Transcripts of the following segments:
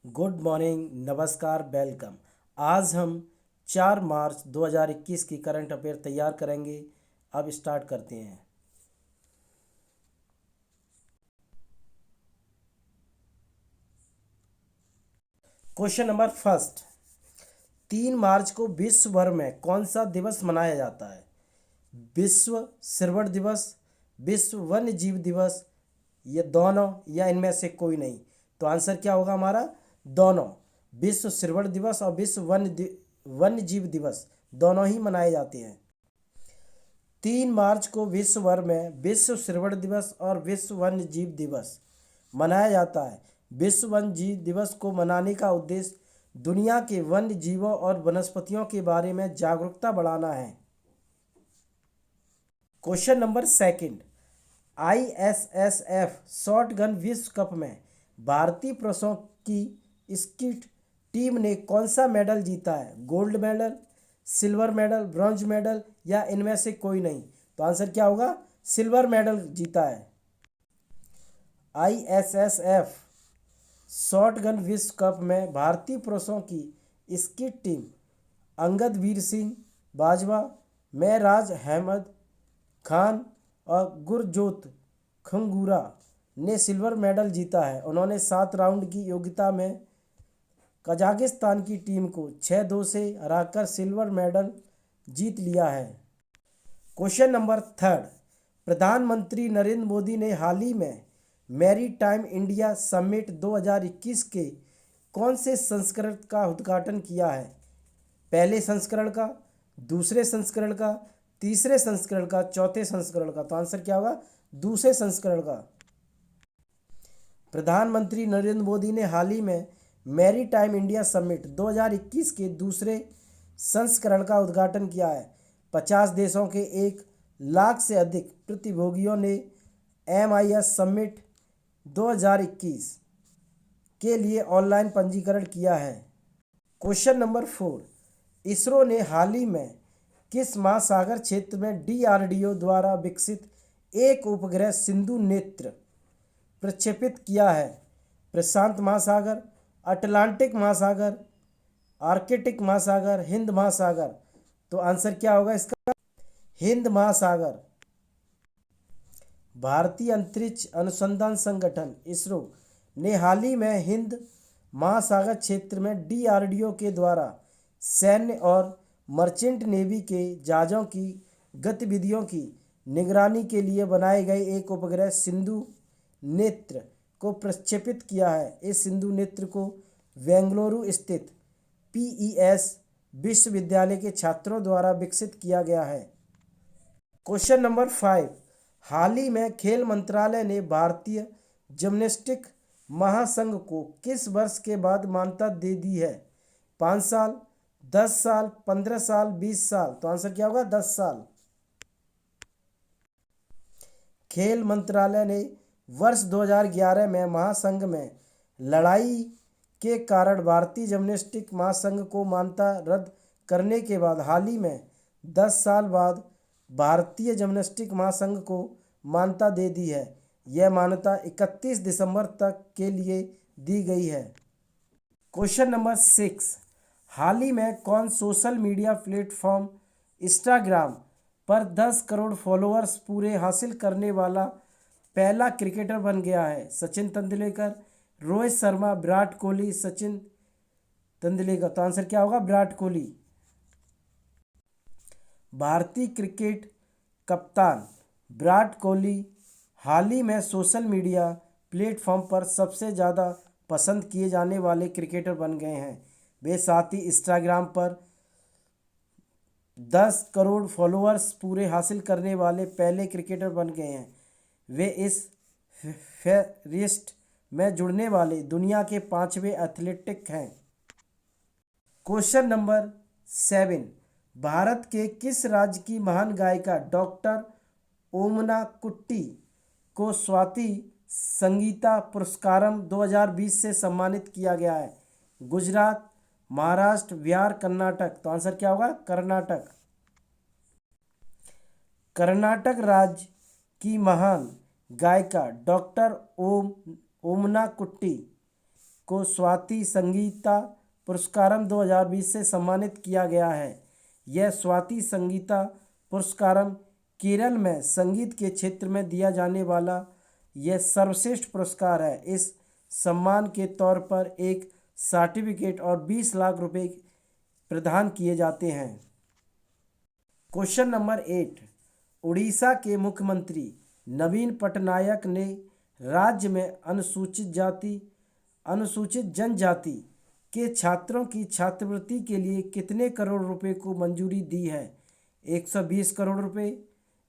Good morning, नमस्कार, welcome. आज हम 4 मार्च 2021 की करंट अफेयर तैयार करेंगे। अब स्टार्ट करते हैं। Question number first. 3 मार्च को विश्व भर में कौन सा दिवस मनाया जाता है? विश्व सिरवट दिवस, विश्व वन्य जीव दिवस, ये दोनों या इनमें से कोई नहीं। तो आंसर क्या होगा हमारा? दोनों। विश्व सिरवट दिवस और विश्व वन्य जीव दिवस दोनों ही मनाए जाते हैं। 3 मार्च को विश्व भर में विश्व सिरवट दिवस और विश्व वन्य जीव दिवस मनाया जाता है। विश्व वन्य जीव दिवस को मनाने का उद्देश्य दुनिया के वन्य जीवों और वनस्पतियों के बारे में जागरूकता बढ़ाना है। Question number second. ISSF shotgun विश्व कप में भारतीय पुरुषों की स्कीट टीम ने कौन सा मेडल जीता है? Gold medal, silver medal, bronze medal या इनमें से कोई नहीं। तो आंसर क्या होगा? सिल्वर मेडल जीता है। ISSF शॉटगन विश्व कप में भारतीय पुरुषों की स्कीट टीम अंगद वीर सिंह बाजवा, महराज अहमद खान और गुरजोत खंगूरा ने सिल्वर मेडल जीता है। उन्होंने 7 राउंड की योग्यता में कजाकिस्तान की टीम को 6-2 से हराकर सिल्वर मेडल जीत लिया है। Question number third. प्रधानमंत्री नरेंद्र मोदी ने हाल ही में मैरी टाइम इंडिया समिट 2021 के कौन से संस्करण का उद्घाटन किया है? पहले संस्करण का, दूसरे संस्करण का, तीसरे संस्करण का, चौथे संस्करण का। तो आंसर क्या होगा? दूसरे संस्करण का। प्रधानमंत्री नरेंद्र मोदी ने हाल ही में मैरी टाइम इंडिया समिट 2021 के दूसरे संस्करण का उद्घाटन किया है। 50 देशों के 1 लाख से अधिक प्रतिभागियों ने MIS समिट 2021 के लिए ऑनलाइन पंजीकरण किया है। Question number 4। इसरो ने हाल ही में किस महासागर क्षेत्र में DRDO द्वारा विकसित एक उपग्रह सिंधु नेत्र प्रक्षेपित किया है? प्रशांत महासागर, अटलांटिक महासागर, आर्कटिक महासागर, हिंद महासागर। तो आंसर क्या होगा इसका? हिंद महासागर। भारतीय अंतरिक्ष अनुसंधान संगठन इसरो ने हाल ही में हिंद महासागर क्षेत्र में DRDO के द्वारा सैन्य और मर्चेंट नेवी के जहाज़ों की गतिविधियों की निगरानी के लिए बनाए गए एक उपग्रह सिंधु नेत्र को प्रक्षेपित किया है। इस सिंधु नेत्र को बेंगलुरु स्थित PES विश्वविद्यालय के छात्रों द्वारा विकसित किया गया है। Question number 5। हाल ही में खेल मंत्रालय ने भारतीय जिम्नास्टिक महासंघ को किस वर्ष के बाद मान्यता दे दी है? 5 साल, 10 साल, 15 साल, 20 साल। तो आंसर क्या होगा? 10 साल। खेल मंत्रालय ने वर्ष 2011 में महासंघ में लड़ाई के कारण भारतीय जिम्नास्टिक महासंघ को मान्यता रद्द करने के बाद हाल ही में 10 साल बाद भारतीय जिम्नास्टिक महासंघ को मान्यता दे दी है। यह मान्यता 31 दिसंबर तक के लिए दी गई है। Question number 6। हाल ही में कौन सोशल मीडिया प्लेटफॉर्म इंस्टाग्राम पर 10 करोड़ फॉलोअर्स पूरे हासिल करने वाला पहला क्रिकेटर बन गया है? सचिन तेंदुलकर, रोहित शर्मा, विराट कोहली, सचिन तेंदुलकर। तो आंसर क्या होगा? विराट कोहली। भारतीय क्रिकेट कप्तान विराट कोहली हाल ही में सोशल मीडिया प्लेटफॉर्म पर सबसे ज़्यादा पसंद किए जाने वाले क्रिकेटर बन गए हैं। वे साथ ही इंस्टाग्राम पर 10 करोड़ फॉलोअर्स पूरे हासिल करने वाले पहले क्रिकेटर बन गए हैं। वे इस फेरिस्ट में जुड़ने वाले दुनिया के 5वें एथलीट हैं। Question number 7। भारत के किस राज्य की महान गायिका डॉक्टर ओमना कुट्टी को स्वाति संगीता पुरस्कारम 2020 से सम्मानित किया गया है? गुजरात, महाराष्ट्र, बिहार, कर्नाटक। तो आंसर क्या होगा? कर्नाटक। कर्नाटक राज्य की महान गायिका डॉक्टर ओमना कुट्टी को स्वाति संगीता पुरस्कारम 2020 से सम्मानित किया गया है। यह स्वाति संगीता पुरस्कारम केरल में संगीत के क्षेत्र में दिया जाने वाला यह सर्वश्रेष्ठ पुरस्कार है। इस सम्मान के तौर पर एक सर्टिफिकेट और 20 लाख रुपए प्रदान किए जाते हैं। क्वेश्चन नंबर 8, उड़ीसा के मुख्यमंत्री नवीन पटनायक ने राज्य में अनुसूचित जनजाति के छात्रों की छात्रवृत्ति के लिए कितने करोड़ रुपए को मंजूरी दी है? 120 करोड़ रुपए,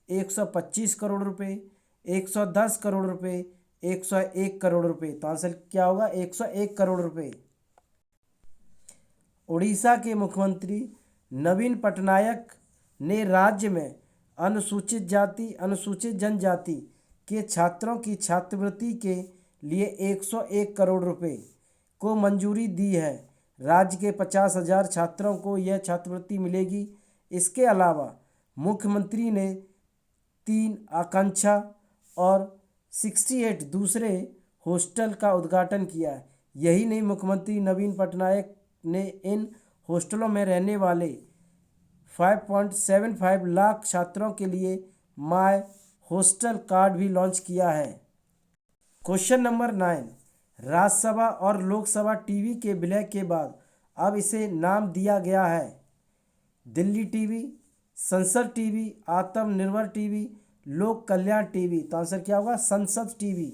125 करोड़ रुपए, 110 करोड़ रुपए, 101 करोड़ रुपए। तो आंसर क्या होगा? 101 करोड़ रुपए। उड़ीसा के मुख्यमंत्री नवीन पटनायक ने राज्य में अनुसूचित जनजाति के छात्रों की छात्रवृत्ति के लिए 101 करोड़ रुपए को मंजूरी दी है। राज्य के 50,000 छात्रों को यह छात्रवृत्ति मिलेगी। इसके अलावा मुख्यमंत्री ने 3 आकांक्षा और 68 दूसरे हॉस्टल का उद्घाटन किया। यही नहीं, मुख्यमंत्री नवीन पटनायक ने इन हॉस्टलों में रहने वाले 5.75 लाख छात्रों के लिए माय हॉस्टल कार्ड भी लॉन्च किया है। क्वेश्चन नंबर 9, राज्यसभा और लोकसभा टीवी के विलय के बाद अब इसे नाम दिया गया है दिल्ली टीवी, संसद टीवी, आत्मनिर्भर टीवी, लोक कल्याण टीवी। तो आंसर क्या होगा? संसद टीवी।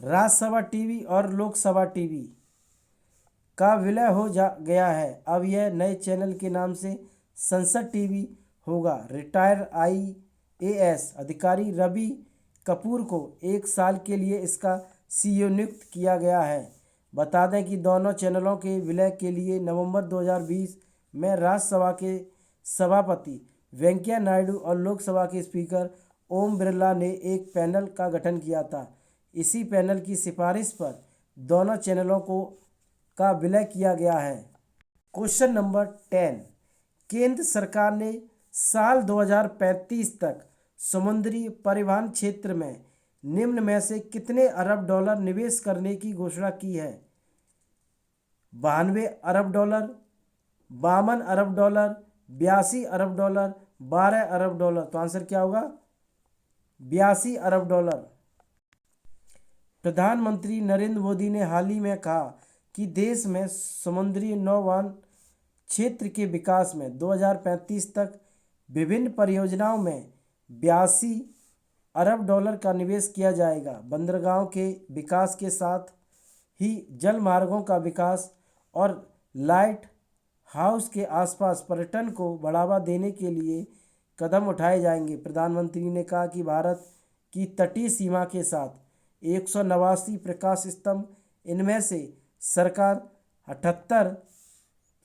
राज्यसभा टीवी और लोकसभा टीवी का विलय हो गया है। अब यह नए चैनल के नाम से संसद टीवी होगा। रिटायर IAS अधिकारी रवि कपूर को 1 साल के लिए इसका CEO नियुक्त किया गया है। बता दें कि दोनों चैनलों के विलय के लिए नवंबर 2020 में राज्यसभा के सभापति वेंकैया नायडू और लोकसभा के स्पीकर ओम बिरला ने एक पैनल का गठन किया था। इसी पैनल की सिफारिश पर दोनों चैनलों का विलय किया गया है। क्वेश्चन नंबर 10, केंद्र सरकार ने साल 2035 तक समुद्री परिवहन क्षेत्र में निम्न में से कितने अरब डॉलर निवेश करने की घोषणा की है? 92 अरब डॉलर, 52 अरब डॉलर, 82 अरब डॉलर, 12 अरब डॉलर। तो आंसर क्या होगा? 82 अरब डॉलर। प्रधानमंत्री नरेंद्र मोदी ने हाल ही में कहा कि देश में समुद्री नौवहन क्षेत्र के विकास में 2035 तक विभिन्न परियोजनाओं में 82 अरब डॉलर का निवेश किया जाएगा। बंदरगाहों के विकास के साथ ही जल मार्गों का विकास और लाइट हाउस के आसपास पर्यटन को बढ़ावा देने के लिए कदम उठाए जाएंगे। प्रधानमंत्री ने कहा कि भारत की तटीय सीमा के साथ 189 प्रकाश स्तंभ, इनमें से सरकार 78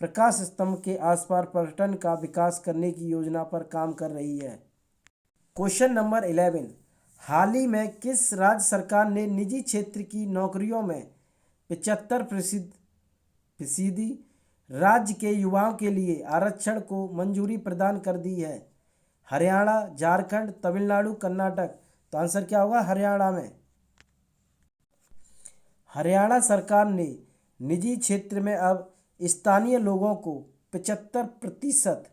प्रकाश स्तंभ के आसपास पर्यटन का विकास करने की योजना पर काम कर रही है। क्वेश्चन नंबर 11, हाल ही में किस राज्य सरकार ने निजी क्षेत्र की नौकरियों में 75% राज्य के युवाओं के लिए आरक्षण को मंजूरी प्रदान कर दी है? हरियाणा, झारखंड, तमिलनाडु, कर्नाटक। तो आंसर क्या होगा? हरियाणा में। हरियाणा सरकार ने निजी क्षेत्र में अब स्थानीय लोगों को 75%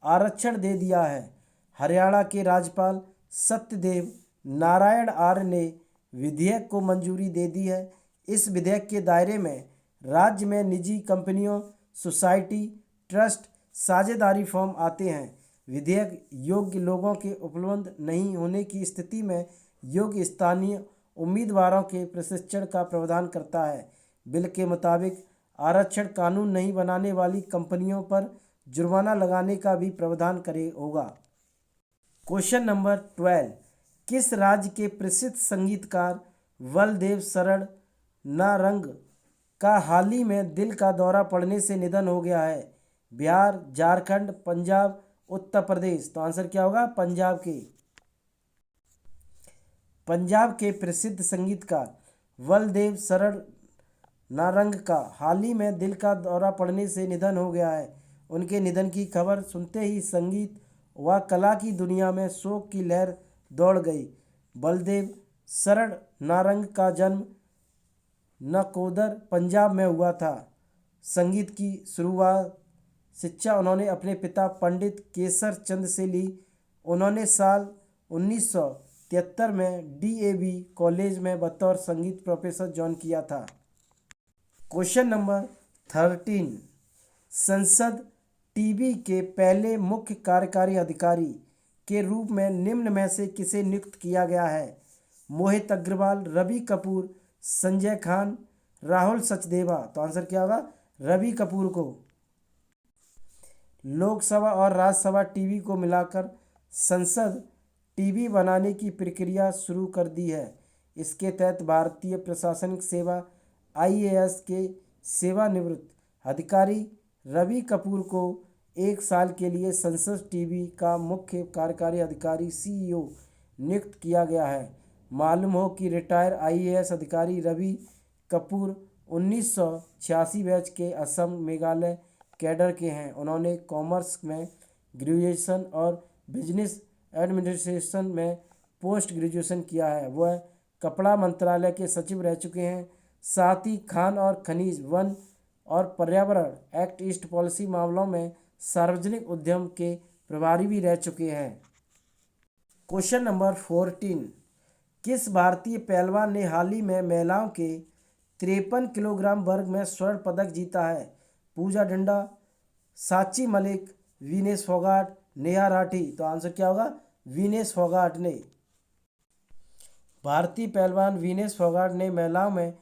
आरक्षण दे दिया है। हरियाणा के राज्यपाल सत्यदेव नारायण आर्य ने विधेयक को मंजूरी दे दी है। इस विधेयक के दायरे में राज्य में निजी कंपनियों, सोसाइटी, ट्रस्ट, साझेदारी फर्म आते हैं। विधेयक योग्य लोगों के उपलब्ध नहीं होने की स्थिति में योग्य स्थानीय उम्मीदवारों के प्रशिक्षण का प्रावधान करता है। बिल के मुताबिक आरक्षण कानून नहीं बनाने वाली कंपनियों पर जुर्माना लगाने का भी प्रावधान होगा। क्वेश्चन नंबर 12, किस राज्य के प्रसिद्ध संगीतकार बलदेव शरण नारंग का हाल ही में दिल का दौरा पड़ने से निधन हो गया है? बिहार, झारखंड, पंजाब, उत्तर प्रदेश। तो आंसर क्या होगा? पंजाब के। पंजाब के प्रसिद्ध संगीतकार बलदेव शरण नारंग का हाल ही में दिल का दौरा पड़ने से निधन हो गया है। उनके निधन की खबर सुनते ही संगीत व कला की दुनिया में शोक की लहर दौड़ गई। बलदेव शरण नारंग का जन्म नकोदर पंजाब में हुआ था। संगीत की शुरुआत शिक्षा उन्होंने अपने पिता पंडित केसर चंद से ली। उन्होंने साल 1973 में डीएवी कॉलेज में बतौर संगीत प्रोफेसर ज्वाइन किया था। क्वेश्चन नंबर 13, संसद टीवी के पहले मुख्य कार्यकारी अधिकारी के रूप में निम्न में से किसे नियुक्त किया गया है? मोहित अग्रवाल, रवि कपूर, संजय खान, राहुल सचदेवा। तो आंसर क्या होगा? रवि कपूर को। लोकसभा और राज्यसभा टीवी को मिलाकर संसद टीवी बनाने की प्रक्रिया शुरू कर दी है। इसके तहत भारतीय प्रशासनिक सेवा आईएएस के सेवानिवृत्त अधिकारी रवि कपूर को 1 साल के लिए संसद टीवी का मुख्य कार्यकारी अधिकारी सीईओ नियुक्त किया गया है। मालूम हो कि रिटायर आईएएस अधिकारी रवि कपूर 1986 बैच के असम मेघालय कैडर के हैं। उन्होंने कॉमर्स में ग्रेजुएशन और बिजनेस एडमिनिस्ट्रेशन में पोस्ट ग्रेजुएशन किया है। वह कपड़ा मंत्रालय के सचिव रह चुके हैं। साथ ही खान और खनिज, वन और पर्यावरण एक्ट ईस्ट पॉलिसी मामलों में सार्वजनिक उद्यम के प्रभारी भी रह चुके हैं। क्वेश्चन नंबर 14, किस भारतीय पहलवान ने हाल ही में महिलाओं के 53 किलोग्राम वर्ग में स्वर्ण पदक जीता है? पूजा ढंडा, साची मलिक, विनेश फोगाट, नेहा राठी। तो आंसर क्या होगा? विनेश फोगाट ने। भारतीय पहलवान विनेश फोगाट ने महिलाओं में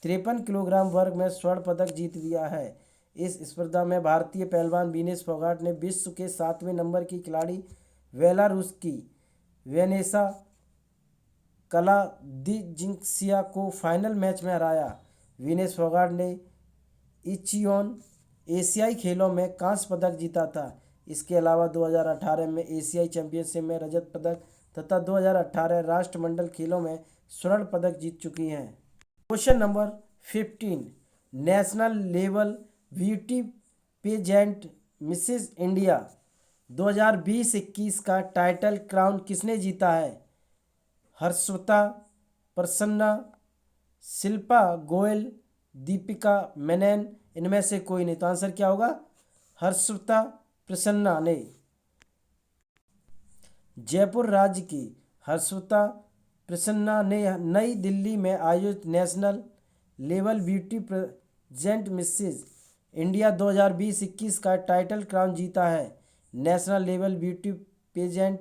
53 किलोग्राम वर्ग में स्वर्ण पदक जीत लिया है। इस स्पर्धा में भारतीय पहलवान विनेश फोगाट ने विश्व के 7वें नंबर की खिलाड़ी बेलारूस की वेनेसा कलादिजिंक्सिया को फाइनल मैच में हराया। विनेश फोगाट ने इचियोन एशियाई खेलों में कांस्य पदक जीता था। इसके अलावा 2018 में एशियाई चैंपियनशिप में रजत पदक तथा 2018 राष्ट्रमंडल खेलों में स्वर्ण पदक जीत चुकी हैं। Question number 15, national level beauty pageant Mrs India 2020-21 का टाइटल क्राउन किसने जीता है? हर्षिता, प्रसन्ना, शिल्पा गोयल, दीपिका मेनन। इनमें से कोई नहीं। तो आंसर क्या होगा? हर्षिता प्रसन्ना ने। जयपुर राज्य की हर्षिता प्रसन्ना ने नई दिल्ली में आयोजित national level beauty pageant Mrs India 2020-21 का टाइटल क्राउन जीता है। National level beauty pageant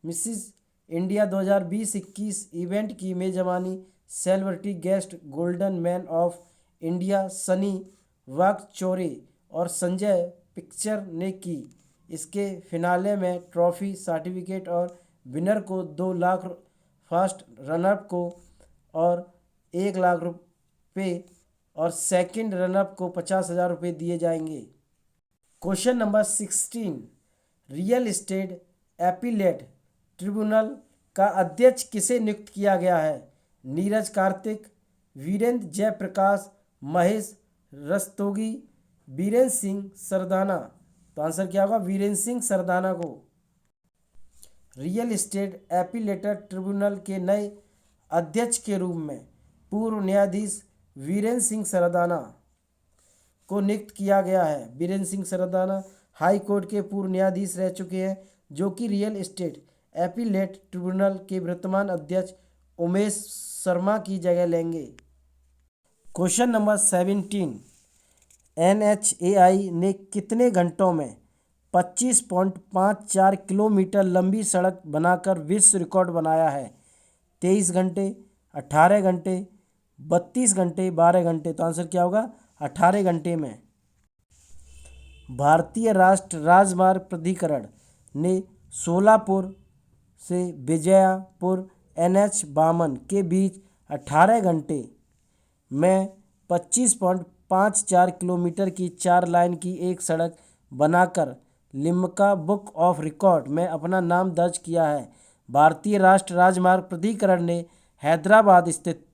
Mrs India 2020-21 event की मेजबानी celebrity guest golden man of India Sunny Wakchaure और संजय पिक्चर ने की। इसके फिनाले में ट्रॉफी, सर्टिफिकेट और विनर को 2 लाख, फर्स्ट रनअप को और 1 लाख रुपये और सेकंड रनअप को 50,000 रुपये दिए जाएंगे। Question number 16, real estate appellate tribunal का अध्यक्ष किसे नियुक्त किया गया है? नीरज कार्तिक, वीरेंद्र जयप्रकाश, महेश रस्तोगी, बीरेंद्र सिंह सरदाना। तो आंसर क्या होगा? वीरेंद्र सिंह सरदाना को। रियल एस्टेट अपीलेटर ट्रिब्यूनल के नए अध्यक्ष के रूप में पूर्व न्यायाधीश वीरेंद्र सिंह सरदाना को नियुक्त किया गया है। वीरेंद्र सिंह सरदाना हाई कोर्ट के पूर्व न्यायाधीश रह चुके हैं, जो कि रियल एस्टेट अपीलेट ट्रिब्यूनल के वर्तमान अध्यक्ष उमेश शर्मा की जगह लेंगे। क्वेश्चन नंबर 17, NHAI ने कितने घंटों में 25.54 किलोमीटर लंबी सड़क बनाकर विश्व रिकॉर्ड बनाया है? 23 घंटे, 18 घंटे, 32 घंटे, 12 घंटे। तो आंसर क्या होगा? 18 घंटे में। भारतीय राष्ट्रीय राजमार्ग प्राधिकरण ने सोलापुर से विजयपुर NH-52 के बीच 18 घंटे में 25.54 किलोमीटर की 4 लाइन की एक सड़क बनाकर लिम्का बुक ऑफ रिकॉर्ड में अपना नाम दर्ज किया है। भारतीय राष्ट्रीय राजमार्ग प्राधिकरण ने हैदराबाद स्थित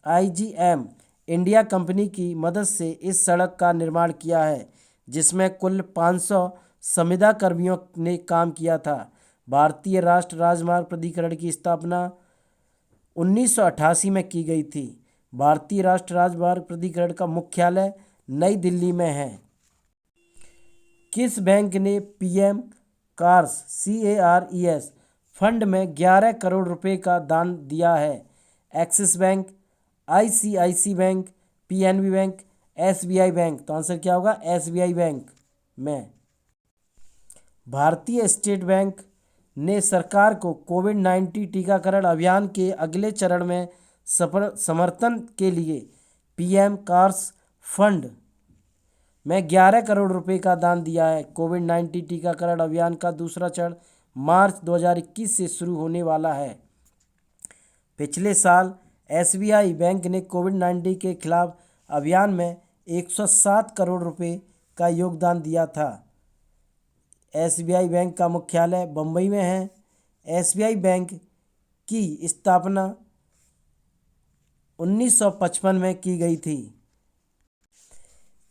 IGM इंडिया कंपनी की मदद से इस सड़क का निर्माण किया है, जिसमें कुल 500 संविदा कर्मियों ने काम किया था। भारतीय राष्ट्रीय राजमार्ग प्राधिकरण की स्थापना 1988 में की गई थी। भारतीय राष्ट्रीय राजमार्ग प्राधिकरण का मुख्यालय नई दिल्ली में है। किस बैंक ने पीएम कार्स CARES फंड में 11 करोड़ रुपए का दान दिया है? Axis bank, ICICI bank, PNB bank, SBI bank. तो आंसर क्या होगा? SBI बैंक में। भारतीय स्टेट बैंक ने सरकार को कोविड-19 टीकाकरण अभियान के अगले चरण में समर्थन के लिए पीएम कार्स फंड में 11 करोड़ रुपए का दान दिया है। कोविड-19 टीकाकरण अभियान का दूसरा चरण मार्च 2021 से शुरू होने वाला है। पिछले साल SBI बैंक ने कोविड-19 के खिलाफ अभियान में 107 करोड़ रुपए का योगदान दिया था। SBI बैंक का मुख्यालय बम्बई में है। SBI बैंक की स्थापना 1955 में की गई थी।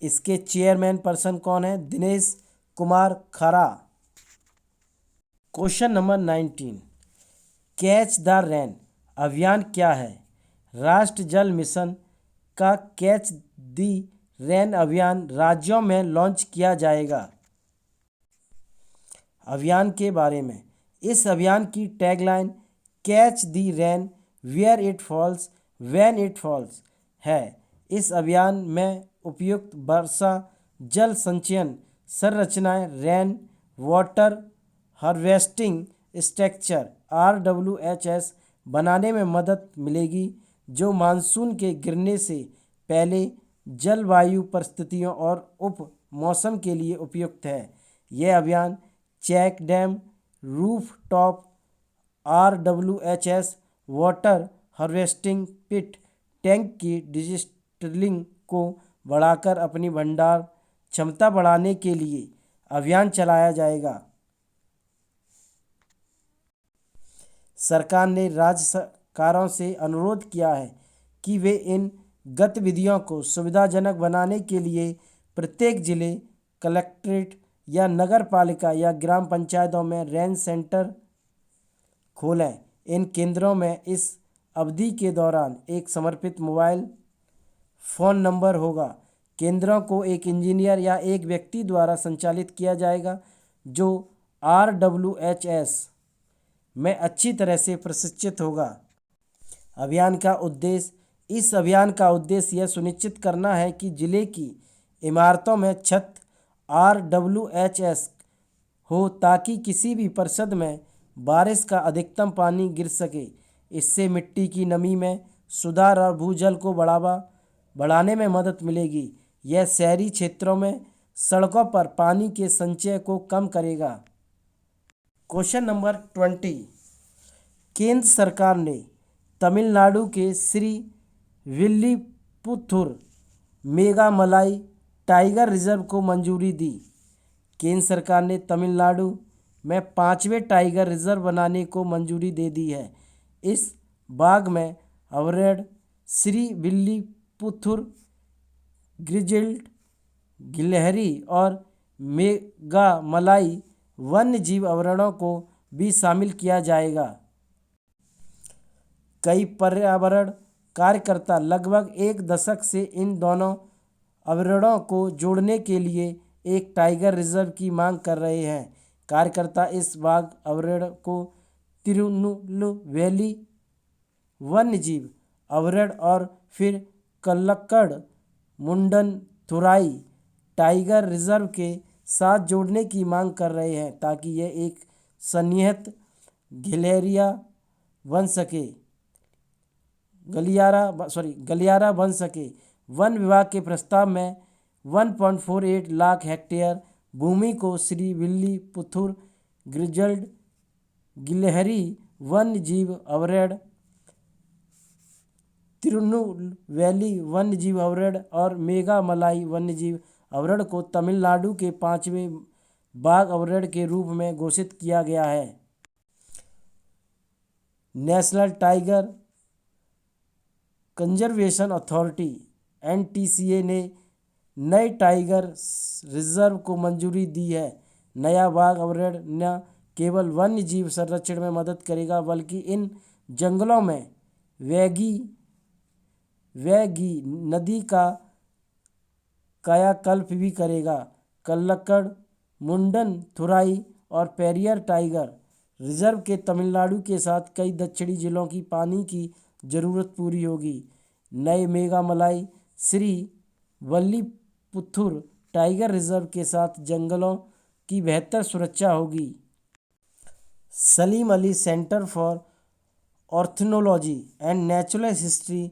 इसके चेयरमैन पर्सन कौन है? दिनेश कुमार खरा। Question number 19, catch the rain अभियान क्या है? राष्ट्रीय जल मिशन का कैच द रेन अभियान राज्यों में लॉन्च किया जाएगा। अभियान के बारे में, इस अभियान की tagline catch the rain where it falls when it falls है। इस अभियान में उपयुक्त वर्षा जल संचयन संरचनाएं rain water harvesting structure RWHS बनाने में मदद मिलेगी, जो मानसून के गिरने से पहले जलवायु परिस्थितियों और उप मौसम के लिए उपयुक्त है। यह अभियान check dam, roof top RWHS, water harvesting pit tank की डिजिटलिंग को बढ़ाकर अपनी भंडार क्षमता बढ़ाने के लिए अभियान चलाया जाएगा। सरकार ने राज्य सरकारों से अनुरोध किया है कि वे इन गतिविधियों को सुविधाजनक बनाने के लिए प्रत्येक जिले, कलेक्ट्रेट या नगर पालिका या ग्राम पंचायतों में रेन सेंटर खोलें। इन केंद्रों में इस अवधि के दौरान एक समर्पित मोबाइल फ़ोन नंबर होगा। केंद्रों को एक इंजीनियर या एक व्यक्ति द्वारा संचालित किया जाएगा जो RWHS में अच्छी तरह से प्रशिक्षित होगा। इस अभियान का उद्देश्य यह सुनिश्चित करना है कि जिले की इमारतों में छत RWHS हो ताकि किसी भी परिसर में बारिश का अधिकतम पानी गिर सके। इससे मिट्टी की नमी में सुधार और भूजल को बढ़ाने में मदद मिलेगी। यह शहरी क्षेत्रों में सड़कों पर पानी के संचय को कम करेगा। क्वेश्चन नंबर 20, केंद्र सरकार ने तमिलनाडु के श्री विल्लीपुथुर मेघामलाई टाइगर रिजर्व को मंजूरी दी। केंद्र सरकार ने तमिलनाडु में 5वें टाइगर रिजर्व बनाने को मंजूरी दे दी है। इस बाग में अभयारण्य श्री विल्लीपुथुर, ग्रिजल्ड, गिलहरी और मेघामलाई वन्य जीव अभयारण्यों को भी शामिल किया जाएगा। कई पर्यावरण कार्यकर्ता लगभग एक दशक से इन दोनों अभयारण्यों को जोड़ने के लिए एक टाइगर रिजर्व की मांग कर रहे हैं। कार्यकर्ता इस बाघ अभयारण्य को तिरुनेलवेली वन्यजीव अभयारण्य और फिर कल्लक्कड़ मुंडनथुराई टाइगर रिजर्व के साथ जोड़ने की मांग कर रहे हैं ताकि यह एक सन्निहित गलियारा बन सके। वन विभाग के प्रस्ताव में 1.48 लाख हेक्टेयर भूमि को श्री विल्लीपुथुर, ग्रिजल्ड, गिलहरी वन्य जीव अभयारण्य, तिरुनेलवेली वन्य जीव अभयारण्य और मेघामलाई वन्य जीव अभयारण्य को तमिलनाडु के 5वें बाघ अभयारण्य के रूप में घोषित किया गया है। National tiger conservation authority NTCA ने नए टाइगर रिजर्व को मंजूरी दी है। नया बाघ अभयारण्य न केवल वन्य जीव संरक्षण में मदद करेगा बल्कि इन जंगलों में वह नदी का कायाकल्प भी करेगा। कल्लक्कड़, मुंडनथुराई और पेरियार टाइगर रिजर्व के तमिलनाडु के साथ कई दक्षिणी जिलों की पानी की जरूरत पूरी होगी। नए Meghamalai Srivilliputhur tiger reserve के साथ जंगलों की बेहतर सुरक्षा होगी। Salim Ali centre for ornithology and natural history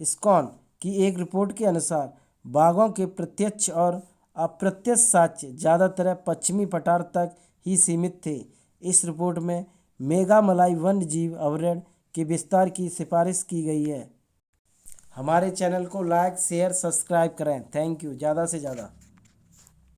SACON की एक रिपोर्ट के अनुसार बाघों के प्रत्यक्ष और अप्रत्यक्ष साक्ष्य ज़्यादातर पश्चिमी पठार तक ही सीमित थे। इस रिपोर्ट में मेघामलाई वन्य जीव अभयारण्य के विस्तार की सिफारिश की गई है। हमारे चैनल को लाइक शेयर सब्सक्राइब करें। थैंक यू ज़्यादा से ज़्यादा।